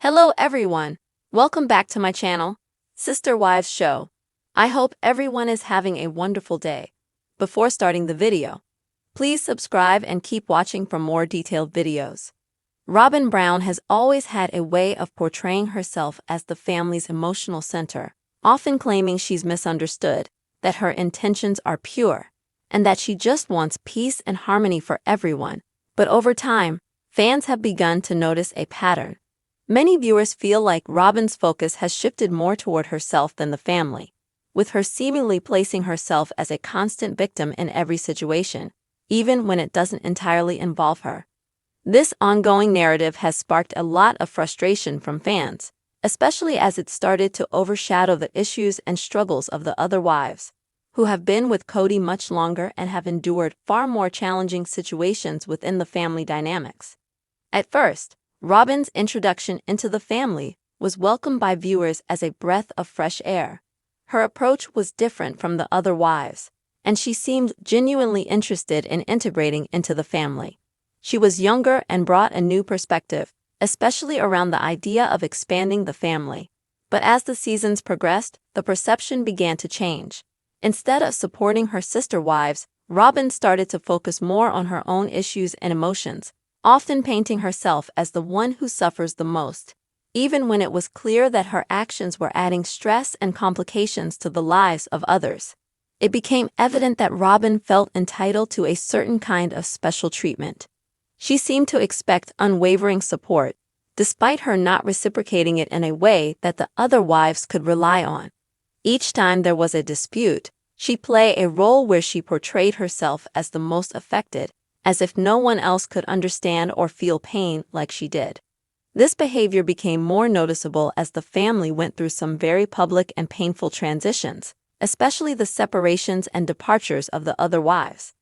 Hello everyone, welcome back to my channel, Sister Wives Show. I hope everyone is having a wonderful day. Before starting the video, please subscribe and keep watching for more detailed videos. Robyn Brown has always had a way of portraying herself as the family's emotional center, often claiming she's misunderstood, that her intentions are pure, and that she just wants peace and harmony for everyone. But over time, fans have begun to notice a pattern. Many viewers feel like Robyn's focus has shifted more toward herself than the family, with her seemingly placing herself as a constant victim in every situation, even when it doesn't entirely involve her. This ongoing narrative has sparked a lot of frustration from fans, especially as it started to overshadow the issues and struggles of the other wives, who have been with Kody much longer and have endured far more challenging situations within the family dynamics. At first, Robyn's introduction into the family was welcomed by viewers as a breath of fresh air. Her approach was different from the other wives, and she seemed genuinely interested in integrating into the family. She was younger and brought a new perspective, especially around the idea of expanding the family. But as the seasons progressed, the perception began to change. Instead of supporting her sister wives, Robyn started to focus more on her own issues and emotions, often painting herself as the one who suffers the most, even when it was clear that her actions were adding stress and complications to the lives of others. It became evident that Robyn felt entitled to a certain kind of special treatment. She seemed to expect unwavering support, despite her not reciprocating it in a way that the other wives could rely on. Each time there was a dispute, she'd play a role where she portrayed herself as the most affected, as if no one else could understand or feel pain like she did. This behavior became more noticeable as the family went through some very public and painful transitions, especially the separations and departures of the other wives.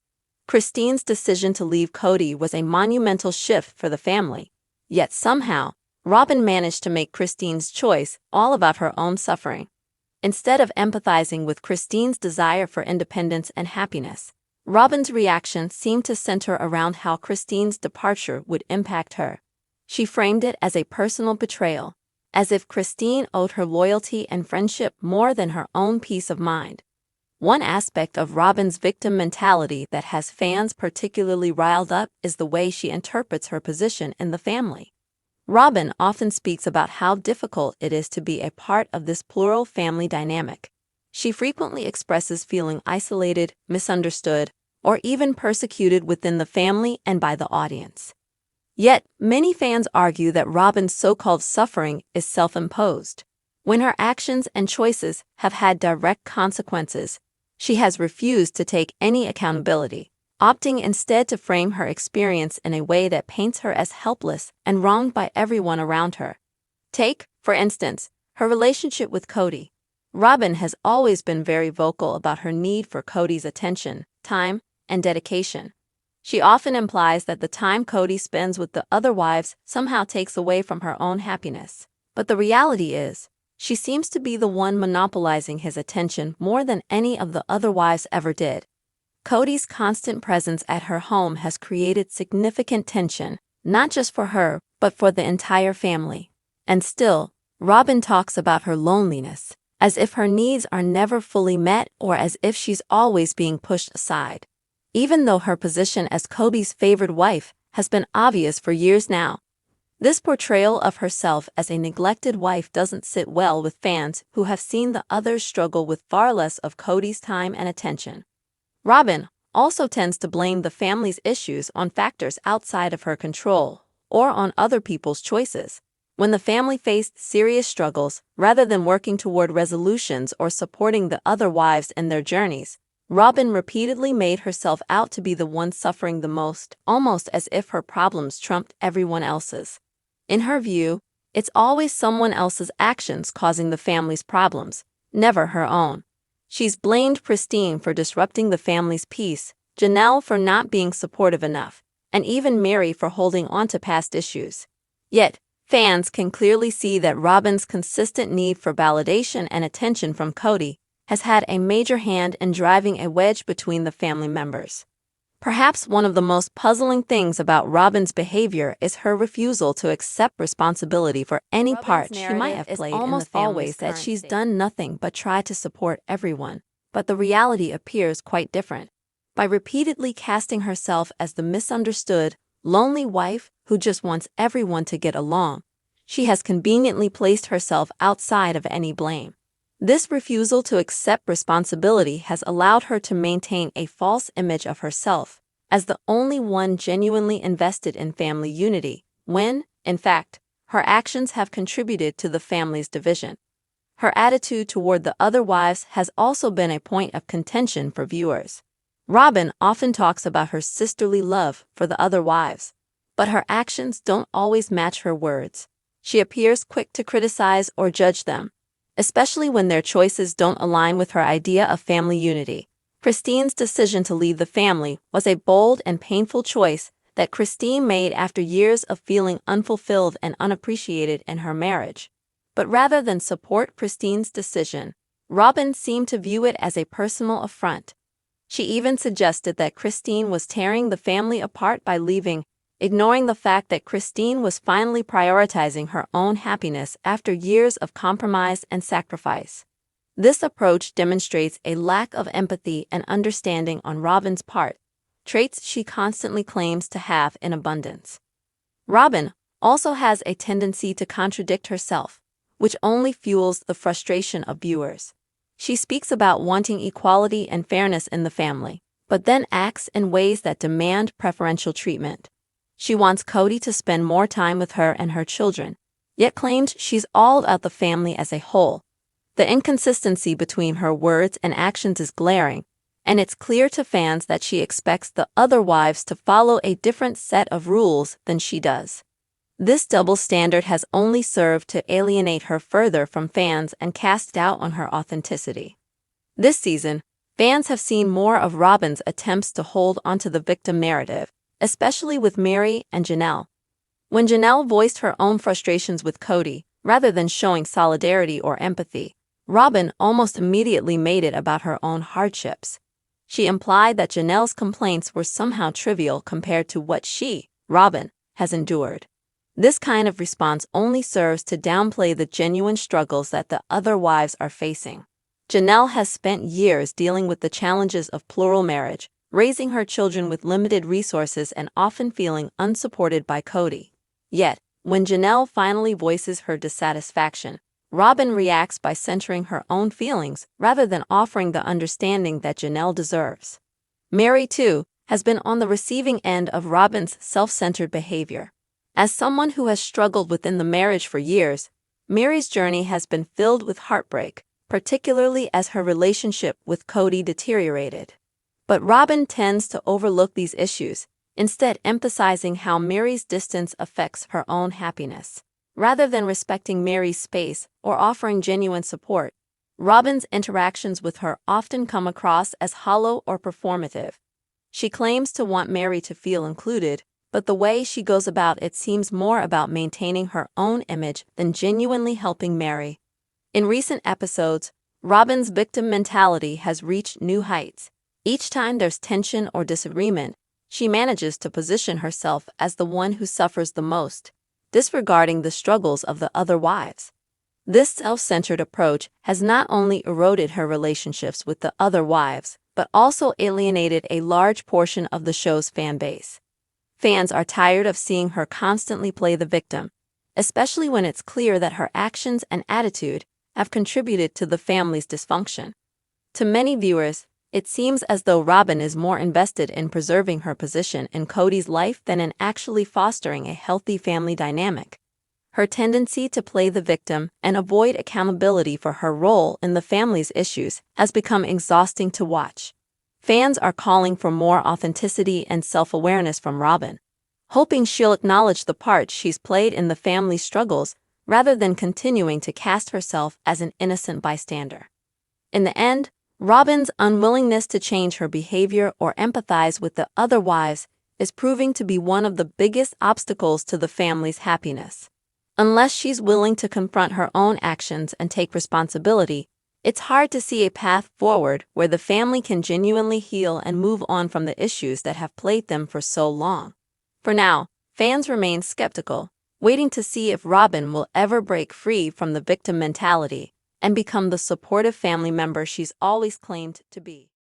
Christine's decision to leave Kody was a monumental shift for the family, yet somehow, Robyn managed to make Christine's choice all about her own suffering. Instead of empathizing with Christine's desire for independence and happiness, Robyn's reaction seemed to center around how Christine's departure would impact her. She framed it as a personal betrayal, as if Christine owed her loyalty and friendship more than her own peace of mind. One aspect of Robyn's victim mentality that has fans particularly riled up is the way she interprets her position in the family. Robyn often speaks about how difficult it is to be a part of this plural family dynamic. She frequently expresses feeling isolated, misunderstood, or even persecuted within the family and by the audience. Yet, many fans argue that Robyn's so-called suffering is self-imposed. When her actions and choices have had direct consequences, she has refused to take any accountability, opting instead to frame her experience in a way that paints her as helpless and wronged by everyone around her. Take, for instance, her relationship with Kody. Robyn has always been very vocal about her need for Kody's attention, time, and dedication. She often implies that the time Kody spends with the other wives somehow takes away from her own happiness. But the reality is, she seems to be the one monopolizing his attention more than any of the other wives ever did. Kody's constant presence at her home has created significant tension, not just for her, but for the entire family. And still, Robyn talks about her loneliness, as if her needs are never fully met or as if she's always being pushed aside. Even though her position as Kody's favored wife has been obvious for years now, this portrayal of herself as a neglected wife doesn't sit well with fans who have seen the others struggle with far less of Kody's time and attention. Robyn also tends to blame the family's issues on factors outside of her control or on other people's choices. When the family faced serious struggles, rather than working toward resolutions or supporting the other wives in their journeys, Robyn repeatedly made herself out to be the one suffering the most, almost as if her problems trumped everyone else's. In her view, it's always someone else's actions causing the family's problems, never her own. She's blamed Christine for disrupting the family's peace, Janelle for not being supportive enough, and even Mary for holding on to past issues. Yet, fans can clearly see that Robyn's consistent need for validation and attention from Kody has had a major hand in driving a wedge between the family members. Perhaps one of the most puzzling things about Robyn's behavior is her refusal to accept responsibility for any part she might have played in the family's always that she's done nothing but try to support everyone. But the reality appears quite different. By repeatedly casting herself as the misunderstood, lonely wife who just wants everyone to get along, she has conveniently placed herself outside of any blame. This refusal to accept responsibility has allowed her to maintain a false image of herself as the only one genuinely invested in family unity, when, in fact, her actions have contributed to the family's division. Her attitude toward the other wives has also been a point of contention for viewers. Robyn often talks about her sisterly love for the other wives, but her actions don't always match her words. She appears quick to criticize or judge them, especially when their choices don't align with her idea of family unity. Christine's decision to leave the family was a bold and painful choice that Christine made after years of feeling unfulfilled and unappreciated in her marriage. But rather than support Christine's decision, Robyn seemed to view it as a personal affront. She even suggested that Christine was tearing the family apart by leaving, ignoring the fact that Christine was finally prioritizing her own happiness after years of compromise and sacrifice. This approach demonstrates a lack of empathy and understanding on Robyn's part, traits she constantly claims to have in abundance. Robyn also has a tendency to contradict herself, which only fuels the frustration of viewers. She speaks about wanting equality and fairness in the family, but then acts in ways that demand preferential treatment. She wants Kody to spend more time with her and her children, yet claims she's all about the family as a whole. The inconsistency between her words and actions is glaring, and it's clear to fans that she expects the other wives to follow a different set of rules than she does. This double standard has only served to alienate her further from fans and cast doubt on her authenticity. This season, fans have seen more of Robyn's attempts to hold onto the victim narrative, especially with Meri and Janelle. When Janelle voiced her own frustrations with Kody, rather than showing solidarity or empathy, Robyn almost immediately made it about her own hardships. She implied that Janelle's complaints were somehow trivial compared to what she, Robyn, has endured. This kind of response only serves to downplay the genuine struggles that the other wives are facing. Janelle has spent years dealing with the challenges of plural marriage, raising her children with limited resources and often feeling unsupported by Kody. Yet, when Janelle finally voices her dissatisfaction, Robyn reacts by centering her own feelings rather than offering the understanding that Janelle deserves. Meri, too, has been on the receiving end of Robyn's self-centered behavior. As someone who has struggled within the marriage for years, Meri's journey has been filled with heartbreak, particularly as her relationship with Kody deteriorated. But Robyn tends to overlook these issues, instead emphasizing how Meri's distance affects her own happiness. Rather than respecting Meri's space or offering genuine support, Robyn's interactions with her often come across as hollow or performative. She claims to want Meri to feel included, but the way she goes about it seems more about maintaining her own image than genuinely helping Meri. In recent episodes, Robyn's victim mentality has reached new heights. Each time there's tension or disagreement, she manages to position herself as the one who suffers the most, disregarding the struggles of the other wives. This self-centered approach has not only eroded her relationships with the other wives, but also alienated a large portion of the show's fan base. Fans are tired of seeing her constantly play the victim, especially when it's clear that her actions and attitude have contributed to the family's dysfunction. To many viewers, it seems as though Robyn is more invested in preserving her position in Kody's life than in actually fostering a healthy family dynamic. Her tendency to play the victim and avoid accountability for her role in the family's issues has become exhausting to watch. Fans are calling for more authenticity and self-awareness from Robyn, hoping she'll acknowledge the part she's played in the family's struggles rather than continuing to cast herself as an innocent bystander. In the end, Robyn's unwillingness to change her behavior or empathize with the other wives is proving to be one of the biggest obstacles to the family's happiness. Unless she's willing to confront her own actions and take responsibility, It's hard to see a path forward where the family can genuinely heal and move on from the issues that have plagued them for so long. For now, fans remain skeptical, waiting to see if Robyn will ever break free from the victim mentality and become the supportive family member she's always claimed to be.